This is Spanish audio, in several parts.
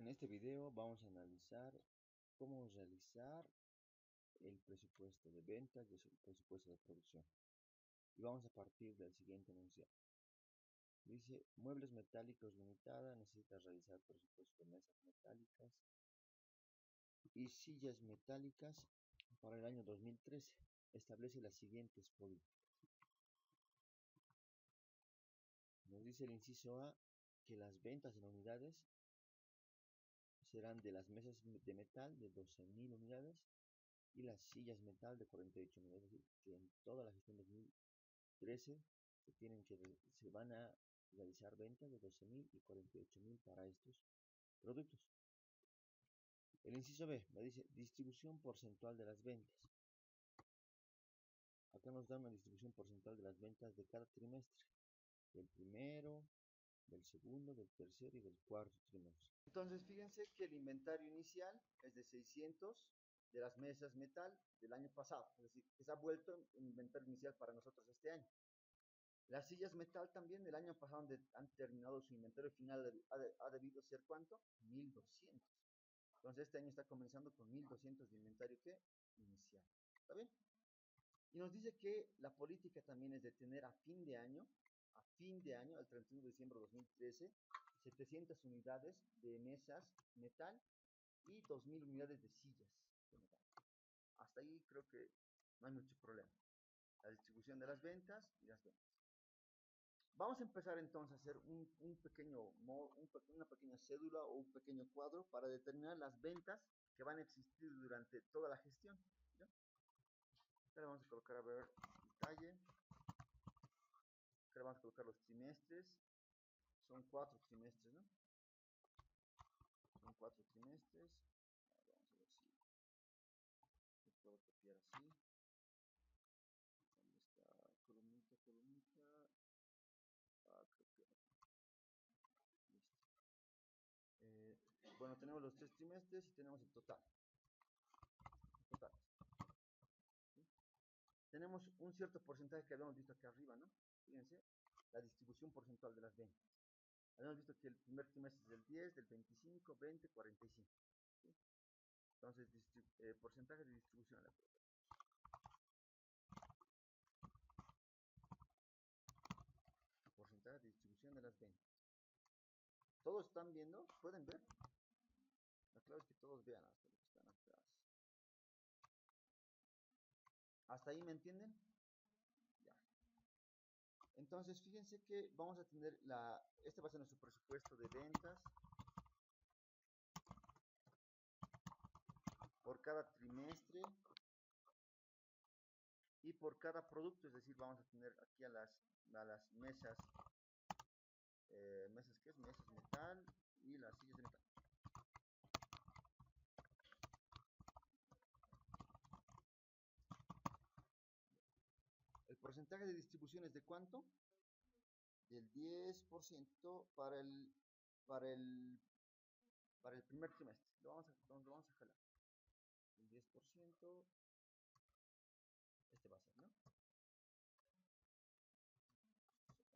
En este video vamos a analizar cómo realizar el presupuesto de ventas y el presupuesto de producción. Y vamos a partir del siguiente enunciado. Dice, Muebles Metálicos Limitada necesita realizar presupuesto de mesas metálicas y sillas metálicas para el año 2013. Establece las siguientes políticas. Nos dice el inciso A que las ventas en unidades serán de las mesas de metal de 12.000 unidades y las sillas metal de 48.000. Es decir, que en toda la gestión 2013 se van a realizar ventas de 12.000 y 48.000 para estos productos. El inciso B me dice distribución porcentual de las ventas. Acá nos da una distribución porcentual de las ventas de cada trimestre, del primero, del segundo, del tercero y del cuarto trimestre. Entonces fíjense que el inventario inicial es de 600 de las mesas metal del año pasado, es decir, que se ha vuelto un inventario inicial para nosotros este año. Las sillas metal también del año pasado han terminado su inventario final, ha debido ser ¿cuánto? 1200. Entonces este año está comenzando con 1200 de inventario que inicial. ¿Está bien? Y nos dice que la política también es de tener a fin de año, al 31 de diciembre de 2013, 700 unidades de mesas metal y 2000 unidades de sillas de metal. Hasta ahí creo que no hay mucho problema. La distribución de las ventas y las ventas. Vamos a empezar entonces a hacer una pequeña cédula o un pequeño cuadro para determinar las ventas que van a existir durante toda la gestión. ¿Ya? Ahora vamos a colocar, a ver, detalle. Ahora vamos a colocar los trimestres. Son 4 trimestres, ¿no? Son 4 trimestres. Vamos a ver si lo puedo copiar así. ¿Dónde está? Columnita. Creo que listo. Bueno, tenemos los 3 trimestres y tenemos el total. ¿Sí? Tenemos un cierto porcentaje que habíamos visto aquí arriba, ¿no? Fíjense, la distribución porcentual de las ventas. Habíamos visto que el primer trimestre es del 10, del 25, 20, 45. ¿Sí? Entonces, porcentaje de distribución. Porcentaje de distribución de las ventas. ¿Todos están viendo? ¿Pueden ver? La clave es que todos vean hasta los que están atrás. ¿Hasta ahí me entienden? Ya. Entonces, fíjense que vamos a tener este va a ser nuestro presupuesto de ventas por cada trimestre y por cada producto, es decir, vamos a tener aquí a las mesas, mesas metal y las sillas de metal. El porcentaje de distribución es de ¿cuánto? Del 10% para el primer trimestre. Lo vamos a jalar. El 10%, este va a ser, ¿no?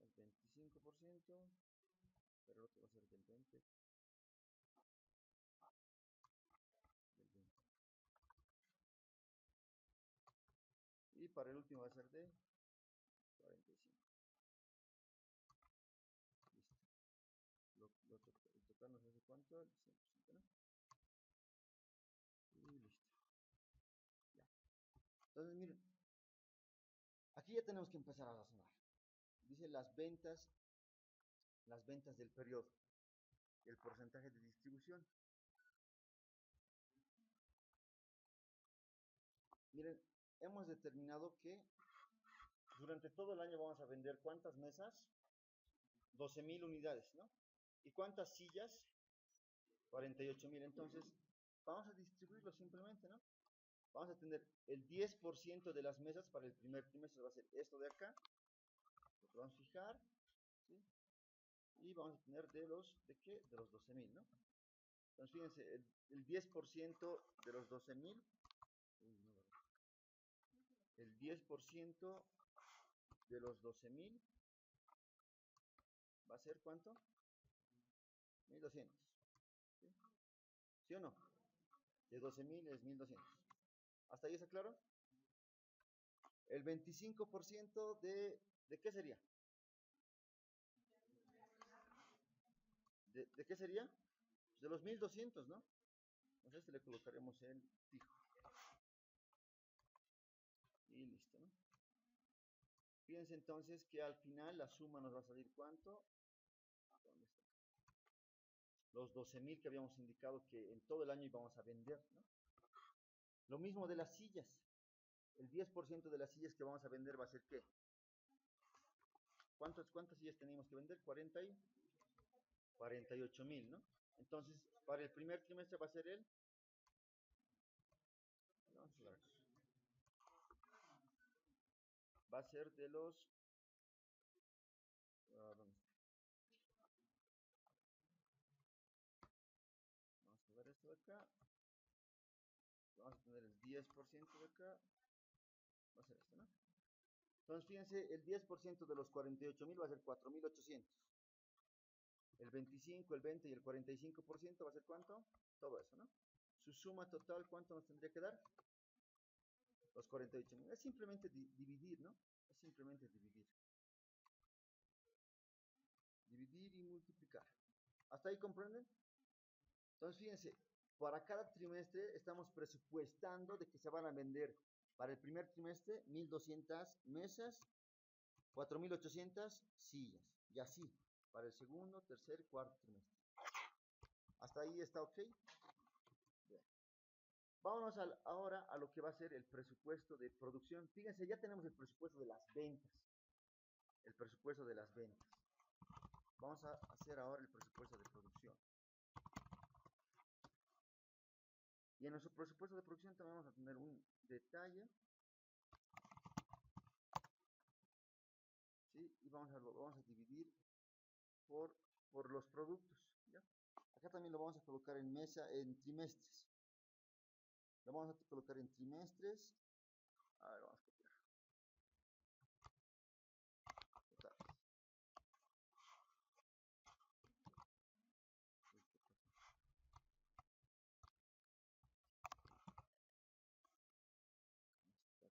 El 25%, pero el otro va a ser del 20%. Y para el último va a ser de 45. Listo. El total nos hace ¿cuánto? El 100%, ¿no? Y listo. Ya. Entonces, miren. Aquí ya tenemos que empezar a razonar. Dice las ventas del periodo. El porcentaje de distribución. Miren, hemos determinado que durante todo el año vamos a vender ¿cuántas mesas? 12.000 unidades, ¿no? ¿Y cuántas sillas? 48.000. Entonces, vamos a distribuirlo simplemente, ¿no? Vamos a tener el 10% de las mesas para el primer trimestre, va a ser esto de acá. Lo vamos a fijar, ¿sí? Y vamos a tener ¿de qué? De los 12.000, ¿no? Entonces, fíjense, el 10% de los 12.000. El 10% de los 12.000 va a ser ¿cuánto? 1.200. ¿Sí? ¿Sí o no? De 12.000 es 1.200. ¿Hasta ahí está claro? El 25% ¿de qué sería? ¿De qué sería? Pues de los 1.200, ¿no? Entonces le colocaremos el fijo. Y listo, ¿no? Fíjense entonces que al final la suma nos va a salir ¿cuánto? ¿Dónde está? Los 12.000 que habíamos indicado que en todo el año íbamos a vender, ¿no? Lo mismo de las sillas. El 10% de las sillas que vamos a vender va a ser ¿qué? ¿Cuántas sillas teníamos que vender? 48.000, ¿no? Entonces, para el primer trimestre va a ser el... Va a ser de los... ¿dónde está? Vamos a ver esto de acá. Vamos a tener el 10% de acá. Va a ser esto, ¿no? Entonces, fíjense, el 10% de los 48.000 va a ser 4.800. El 25, el 20 y el 45% va a ser ¿cuánto? Todo eso, ¿no? Su suma total, ¿cuánto nos tendría que dar? Los 48.000. Es simplemente dividir, ¿no? Es simplemente dividir. Dividir y multiplicar. ¿Hasta ahí comprenden? Entonces, fíjense, para cada trimestre estamos presupuestando de que se van a vender para el primer trimestre 1.200 mesas, 4.800 sillas. Y así, para el segundo, tercer, cuarto trimestre. ¿Hasta ahí está ok? Bien. Vámonos ahora a lo que va a ser el presupuesto de producción. Fíjense, ya tenemos el presupuesto de las ventas. El presupuesto de las ventas. Vamos a hacer ahora el presupuesto de producción. Y en nuestro presupuesto de producción también vamos a tener un detalle. ¿Sí? Y vamos a dividir por los productos. ¿Ya? Acá también lo vamos a colocar en en trimestres. Lo vamos a colocar en trimestres. A ver, vamos a copiar. Totales.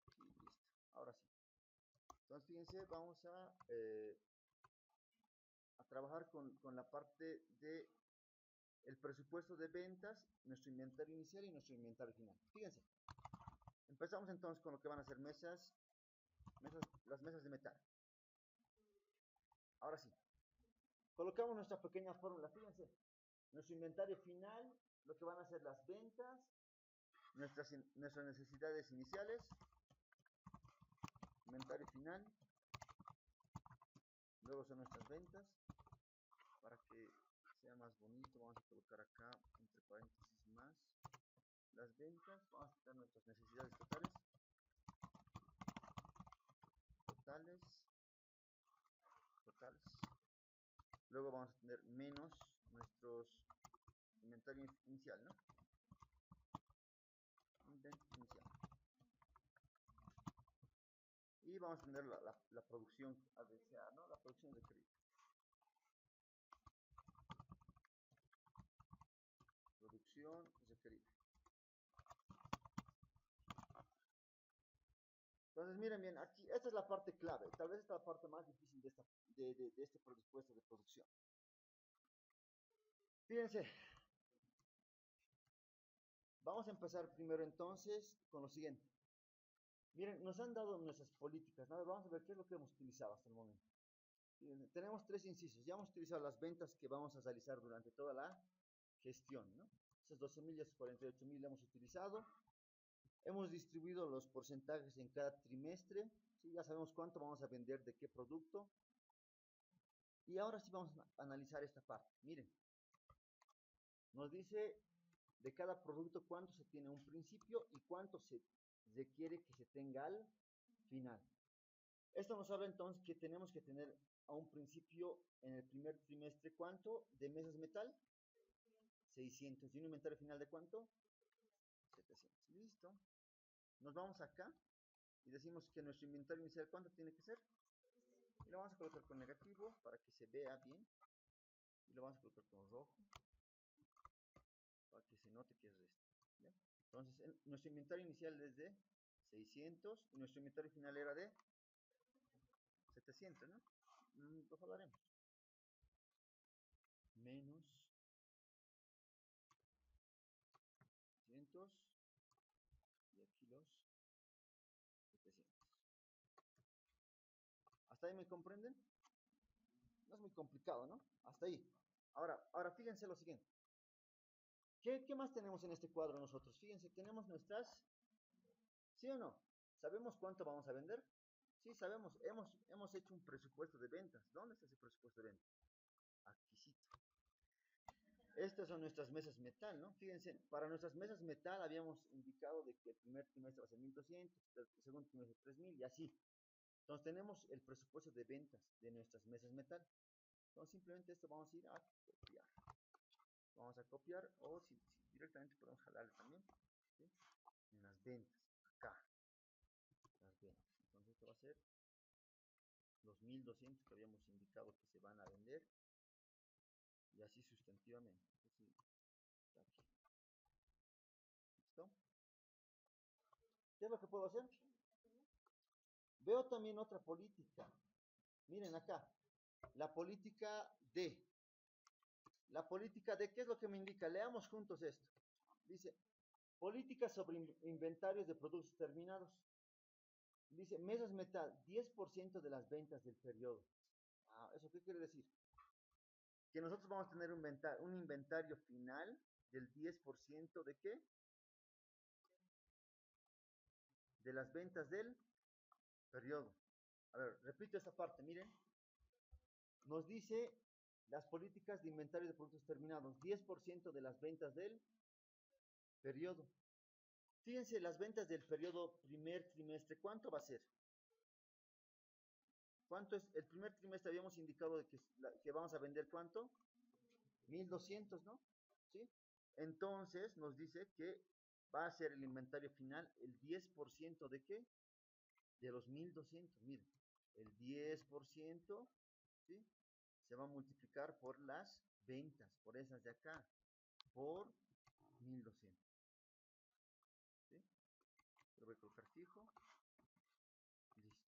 Aquí, listo. Ahora sí. Entonces, fíjense, vamos a trabajar con la parte de el presupuesto de ventas, nuestro inventario inicial y nuestro inventario final. Fíjense, empezamos entonces con lo que van a ser las mesas de metal. Ahora sí, colocamos nuestra pequeña fórmula. Fíjense, nuestro inventario final, lo que van a ser las ventas, nuestras necesidades iniciales, inventario final, luego son nuestras ventas. Para que sea más bonito, vamos a colocar acá entre paréntesis más las ventas. Vamos a quitar nuestras necesidades totales. Luego vamos a tener menos nuestros inventario inicial, ¿no? Inventario inicial. Y vamos a tener la producción a desear, ¿no? La producción requerida. Producción requerida. Entonces, miren bien, aquí, esta es la parte clave. Tal vez esta es la parte más difícil de este presupuesto de producción. Fíjense, vamos a empezar primero entonces con lo siguiente. Miren, nos han dado nuestras políticas, ¿no? Vamos a ver qué es lo que hemos utilizado hasta el momento. Miren, tenemos 3 incisos. Ya hemos utilizado las ventas que vamos a realizar durante toda la gestión, ¿no? Esas 12.000 y esas 48.000 hemos utilizado. Hemos distribuido los porcentajes en cada trimestre. ¿Sí? Ya sabemos cuánto vamos a vender de qué producto. Y ahora sí vamos a analizar esta parte. Miren, nos dice de cada producto cuánto se tiene a un principio y cuánto se requiere que se tenga al final. Esto nos habla entonces que tenemos que tener a un principio en el primer trimestre ¿cuánto? De mesas metal, 600. ¿Y un inventario final de cuánto? 700. Listo. Nos vamos acá y decimos que nuestro inventario inicial ¿cuánto tiene que ser? Y lo vamos a colocar con negativo para que se vea bien. Y lo vamos a colocar con rojo para que se note que es esto. ¿Ya? Entonces, nuestro inventario inicial es de 600 y nuestro inventario final era de 700, ¿no? Lo hablaremos. Menos 700 y aquí los 700. ¿Hasta ahí me comprenden? No es muy complicado, ¿no? Hasta ahí. Ahora fíjense lo siguiente. ¿Qué más tenemos en este cuadro nosotros? Fíjense, tenemos nuestras... ¿Sí o no? ¿Sabemos cuánto vamos a vender? Sí, sabemos. Hemos hecho un presupuesto de ventas. ¿Dónde está ese presupuesto de ventas? Aquícito. Estas son nuestras mesas metal, ¿no? Fíjense, para nuestras mesas metal habíamos indicado de que el primer trimestre va a ser 1200, el segundo trimestre 3000 y así. Entonces tenemos el presupuesto de ventas de nuestras mesas metal. Entonces simplemente esto vamos a ir a copiar. Vamos a copiar o si directamente podemos jalarle también, ¿sí? En las ventas, acá, las ventas. Entonces esto va a ser los 1200 que habíamos indicado que se van a vender y así sustantivamente. Entonces, está aquí. ¿Listo? ¿Qué es lo que puedo hacer? Veo también otra política. Miren acá, la política D. La política D, ¿qué es lo que me indica? Leamos juntos esto. Dice, política sobre inventarios de productos terminados. Dice, mesas metal, 10% de las ventas del periodo. ¿Eso qué quiere decir? Que nosotros vamos a tener un inventario final del 10% de qué? De las ventas del periodo. A ver, repito esa parte, miren. Nos dice las políticas de inventario de productos terminados, 10% de las ventas del periodo. Fíjense, las ventas del periodo primer trimestre, ¿cuánto va a ser? ¿Cuánto es? El primer trimestre habíamos indicado de que vamos a vender ¿cuánto? 1200, ¿no? ¿Sí? Entonces nos dice que va a ser el inventario final el 10% de qué? De los 1200. Miren, el 10%, ¿sí? Se va a multiplicar por las ventas, por esas de acá, por 1200. ¿Sí? Lo voy a colocar fijo. Listo.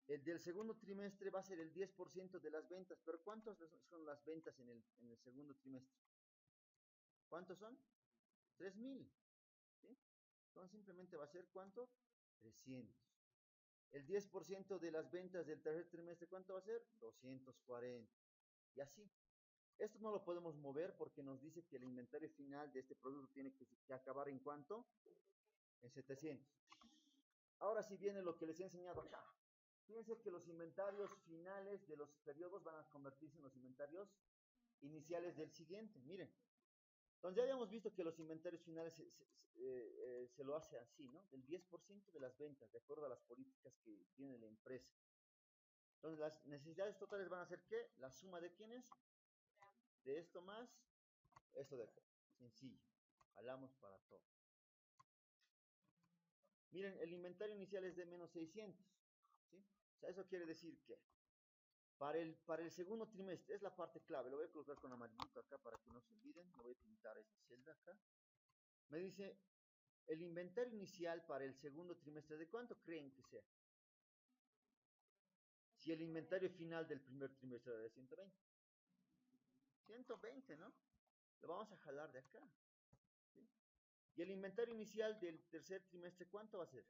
El del segundo trimestre va a ser el 10% de las ventas, pero ¿cuántas son las ventas en el segundo trimestre? ¿Cuántos son? 3000. ¿Sí? Entonces simplemente va a ser ¿cuánto? 300. El 10% de las ventas del tercer trimestre, ¿cuánto va a ser? 240. Y así. Esto no lo podemos mover porque nos dice que el inventario final de este producto tiene que acabar en ¿cuánto? En 700. Ahora sí viene lo que les he enseñado acá. Fíjense que los inventarios finales de los periodos van a convertirse en los inventarios iniciales del siguiente. Miren. Entonces ya habíamos visto que los inventarios finales se lo hace así, ¿no? Del 10% de las ventas, de acuerdo a las políticas que tiene la empresa. Entonces las necesidades totales van a ser ¿qué? La suma de quiénes, de esto más esto de acá. Sencillo. Jalamos para todo. Miren, el inventario inicial es de menos 600. ¿Sí? O sea, eso quiere decir que para el segundo trimestre, es la parte clave, lo voy a colocar con amarillito acá para que no se olviden, lo voy a pintar esa celda acá. Me dice, el inventario inicial para el segundo trimestre, ¿de cuánto creen que sea? Si el inventario final del primer trimestre era de 120. 120, ¿no? Lo vamos a jalar de acá. ¿Sí? Y el inventario inicial del tercer trimestre, ¿cuánto va a ser?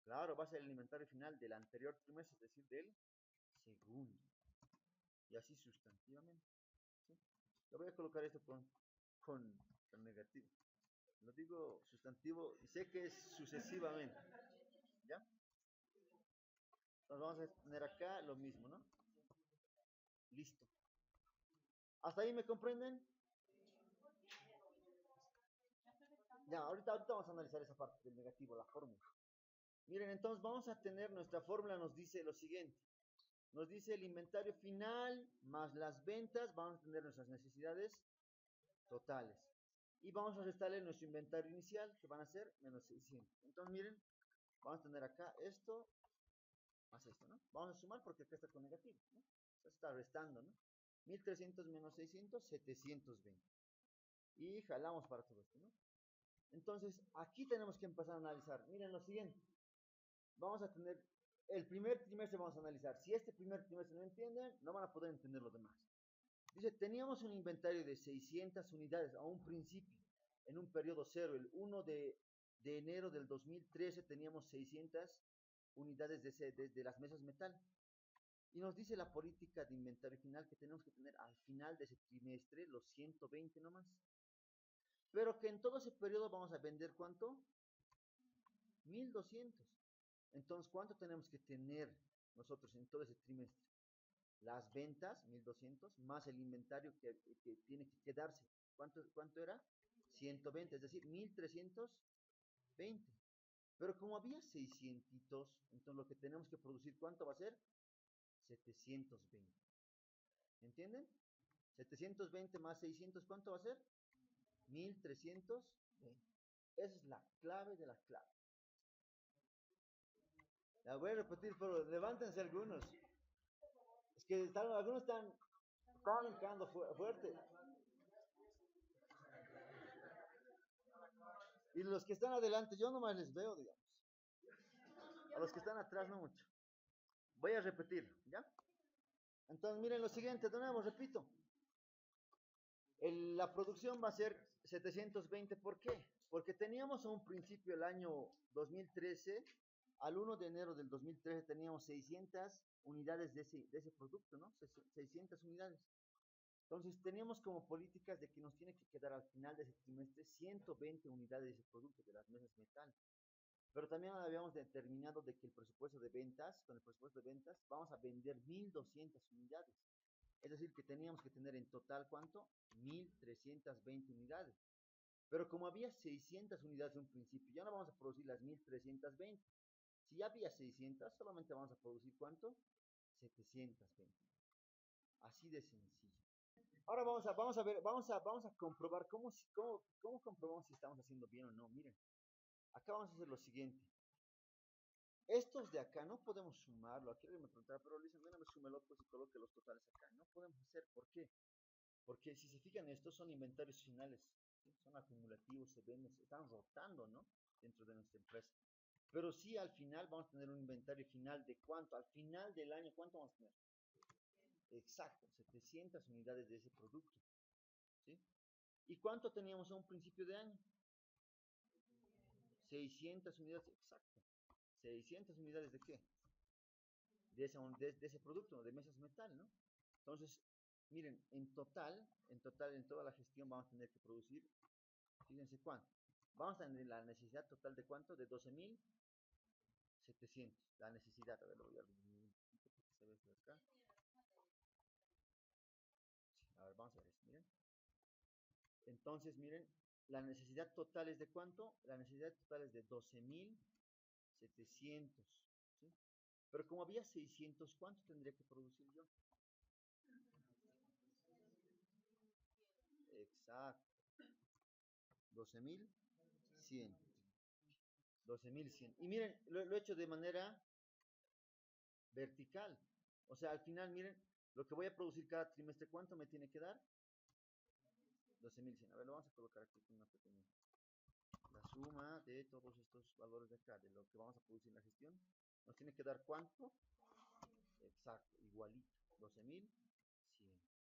Claro, va a ser el inventario final del anterior trimestre, es decir, del segundo. Y así sustantivamente. ¿Sí? Lo voy a colocar esto con negativo. Lo digo sustantivo y sé que es sucesivamente. ¿Ya? Entonces vamos a tener acá lo mismo, ¿no? Listo. ¿Hasta ahí me comprenden? Ya, ahorita vamos a analizar esa parte del negativo, la fórmula. Miren, entonces vamos a tener, nuestra fórmula nos dice lo siguiente. Nos dice el inventario final más las ventas, vamos a tener nuestras necesidades totales. Y vamos a restarle nuestro inventario inicial, que van a ser menos 600. Entonces, miren, vamos a tener acá esto, más esto, ¿no? Vamos a sumar porque acá está con negativo, ¿no? Se está restando, ¿no? 1300 menos 600, 720. y jalamos para todo esto, ¿no? Entonces, aquí tenemos que empezar a analizar. Miren lo siguiente. Vamos a tener el primer trimestre, vamos a analizar. Si este primer trimestre no entienden, no van a poder entender lo demás. Dice, teníamos un inventario de 600 unidades a un principio, en un periodo cero. El 1 de enero del 2013 teníamos 600 unidades de las mesas metal. Y nos dice la política de inventario final que tenemos que tener al final de ese trimestre los 120 nomás. Pero que en todo ese periodo vamos a vender ¿cuánto? 1200. Entonces, ¿cuánto tenemos que tener nosotros en todo ese trimestre? Las ventas, 1200, más el inventario que tiene que quedarse. ¿Cuánto era? 120, es decir, 1320. Pero como había 600, entonces lo que tenemos que producir, ¿cuánto va a ser? 720. ¿Entienden? 720 más 600, ¿cuánto va a ser? 1320. Esa es la clave de la clave. La voy a repetir, pero levántense algunos. Es que algunos están entrando fuerte. Y los que están adelante, yo nomás les veo, digamos. A los que están atrás no mucho. Voy a repetir, ¿ya? Entonces miren lo siguiente, de nuevo, repito. La producción va a ser 720, ¿por qué? Porque teníamos a un principio el año 2013, al 1 de enero del 2013 teníamos 600 unidades de ese producto, ¿no? 600 unidades. Entonces teníamos como políticas de que nos tiene que quedar al final de ese trimestre 120 unidades de ese producto, de las mesas metal. Pero también habíamos determinado de que el presupuesto de ventas, con el presupuesto de ventas, vamos a vender 1200 unidades. Es decir, que teníamos que tener en total, ¿cuánto? 1320 unidades. Pero como había 600 unidades en un principio, ya no vamos a producir las 1320. Si ya había 600, solamente vamos a producir, ¿cuánto? 720. Así de sencillo. Ahora vamos a comprobar cómo comprobamos si estamos haciendo bien o no. Miren, acá vamos a hacer lo siguiente. Estos de acá no podemos sumarlo. Aquí alguien me preguntaba, pero Luis, no me súmelo, pues y coloque los totales acá. No podemos hacer. ¿Por qué? Porque si se fijan, estos son inventarios finales, ¿sí? Son acumulativos, se venden, se están rotando, ¿no? Dentro de nuestra empresa. Pero sí, al final vamos a tener un inventario final de cuánto. Al final del año, ¿cuánto vamos a tener? Exacto, 700 unidades de ese producto, ¿sí? ¿Y cuánto teníamos a un principio de año? 600 unidades, exacto. 600 unidades de qué? De ese producto, de mesas metal, ¿no? Entonces, miren, en toda la gestión vamos a tener que producir, fíjense cuánto. Vamos a tener la necesidad total de cuánto, de 12.700. La necesidad, a ver, lo voy a dividir un poquito porque se ve esto de acá. Sí, a ver, vamos a ver esto, miren. Entonces, miren, la necesidad total es de cuánto? La necesidad total es de 12.700, ¿sí? Pero como había 600, ¿cuánto tendría que producir yo? Exacto. 12.100. 12.100. Y miren, lo he hecho de manera vertical. O sea, al final, miren, lo que voy a producir cada trimestre, ¿cuánto me tiene que dar? 12.100. A ver, lo vamos a colocar aquí con una pequeña. La suma de todos estos valores de acá, de lo que vamos a producir en la gestión, nos tiene que dar ¿cuánto? Exacto, igualito. 12.100.